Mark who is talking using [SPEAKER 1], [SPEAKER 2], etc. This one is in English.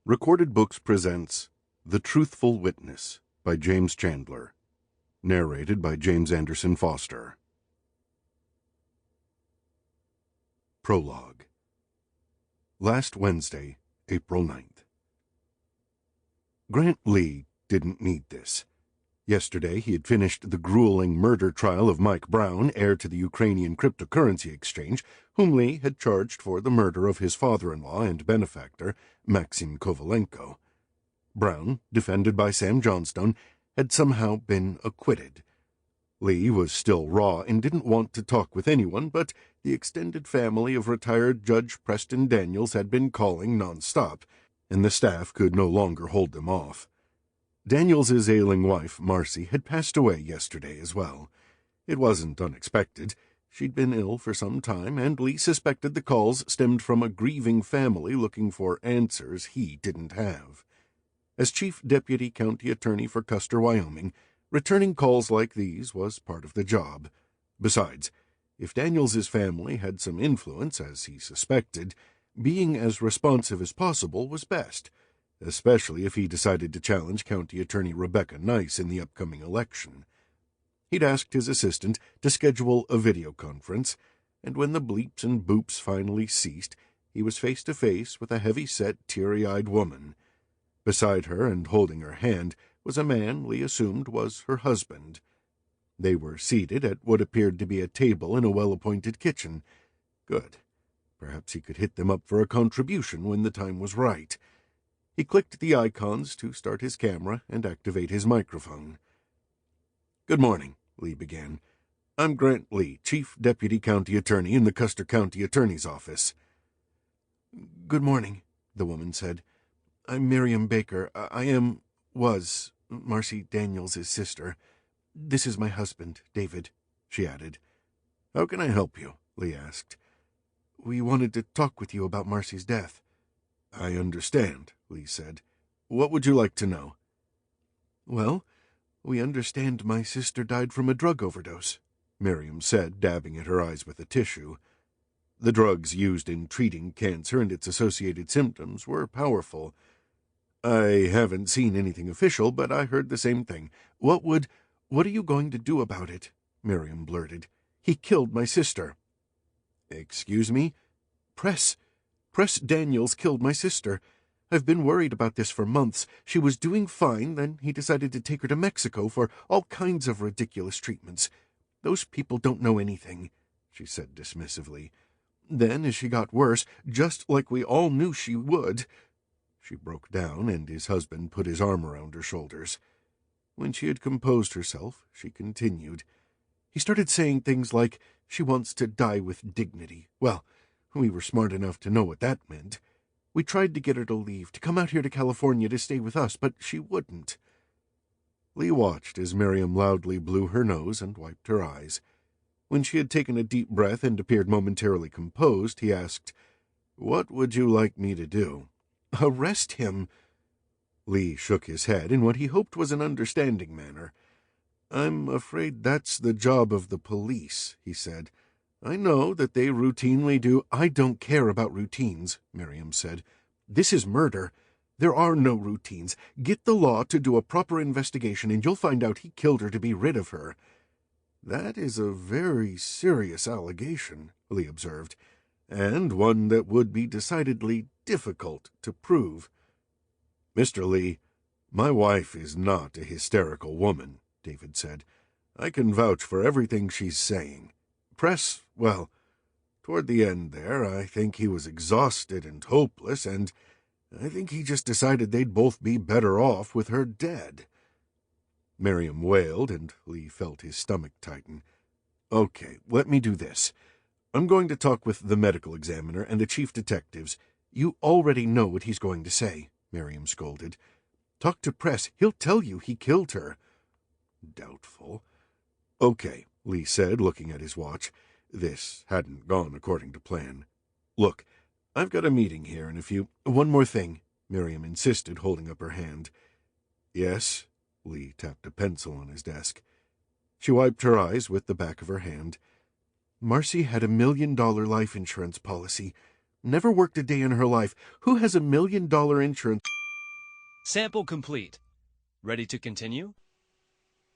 [SPEAKER 1] Recorded Books presents The Truthful Witness by James Chandler. Narrated by James Anderson Foster. Prologue. Last Wednesday, April 9th. Grant Lee didn't need this. Yesterday he had finished the grueling murder trial of Mike Brown, heir to the Ukrainian cryptocurrency exchange, whom Lee had charged for the murder of his father-in-law and benefactor, Maxim Kovalenko. Brown, defended by Sam Johnstone, had somehow been acquitted. Lee was still raw and didn't want to talk with anyone, but the extended family of retired Judge Preston Daniels had been calling nonstop, and the staff could no longer hold them off. Daniels's ailing wife, Marcy, had passed away yesterday as well. It wasn't unexpected. She'd been ill for some time, and Lee suspected the calls stemmed from a grieving family looking for answers he didn't have. As Chief Deputy County Attorney for Custer, Wyoming, returning calls like these was part of the job. Besides, if Daniels's family had some influence, as he suspected, being as responsive as possible was best, especially if he decided to challenge County Attorney Rebecca Nice in the upcoming election. He'd asked his assistant to schedule a video conference, and when the bleeps and boops finally ceased, he was face to face with a heavy-set, teary-eyed woman. Beside her and holding her hand was a man Lee assumed was her husband. They were seated at what appeared to be a table in a well-appointed kitchen. Good. Perhaps he could hit them up for a contribution when the time was right. He clicked the icons to start his camera and activate his microphone. "Good morning," Lee began. "I'm Grant Lee, Chief Deputy County Attorney in the Custer County Attorney's Office." "Good morning," the woman said. "I'm Miriam Baker. was Marcy Daniels' sister. This is my husband, David," she added. "How can I help you?" Lee asked. "We wanted to talk with you about Marcy's death." "I understand," Lee said. "What would you like to know?" "Well, we understand my sister died from a drug overdose," Miriam said, dabbing at her eyes with a tissue. The drugs used in treating cancer and its associated symptoms were powerful. "I haven't seen anything official, but I heard the same thing. What are you going to do about it?" Miriam blurted. "He killed my sister." "Excuse me?" Press Daniels killed my sister. I've been worried about this for months. She was doing fine, then he decided to take her to Mexico for all kinds of ridiculous treatments. Those people don't know anything," she said dismissively. "Then, as she got worse, just like we all knew she would—" She broke down, and his husband put his arm around her shoulders. When she had composed herself, she continued. "He started saying things like, 'She wants to die with dignity.' Well, we were smart enough to know what that meant. We tried to get her to leave, to come out here to California to stay with us, but she wouldn't." Lee watched as Miriam loudly blew her nose and wiped her eyes. When she had taken a deep breath and appeared momentarily composed, he asked, "What would you like me to do?" "Arrest him." Lee shook his head in what he hoped was an understanding manner. "I'm afraid that's the job of the police," he said. "I know that they routinely do—" "I don't care about routines," Miriam said. "This is murder. There are no routines. Get the law to do a proper investigation, and you'll find out he killed her to be rid of her." "That is a very serious allegation," Lee observed, "and one that would be decidedly difficult to prove." "Mr. Lee, my wife is not a hysterical woman," David said. "I can vouch for everything she's saying. Well, toward the end there, I think he was exhausted and hopeless, and I think he just decided they'd both be better off with her dead." Miriam wailed, and Lee felt his stomach tighten. "Okay, let me do this. I'm going to talk with the medical examiner and the chief detectives." "You already know what he's going to say," Miriam scolded. "Talk to Press. He'll tell you he killed her." Doubtful. "Okay," Lee said, looking at his watch. This hadn't gone according to plan. "Look, I've got a meeting here in a few—" "One more thing," Miriam insisted, holding up her hand. "Yes?" Lee tapped a pencil on his desk. She wiped her eyes with the back of her hand. "Marcy had $1 million life insurance policy. Never worked a day in her life. Who has $1 million insurance?
[SPEAKER 2] Sample complete. Ready to continue?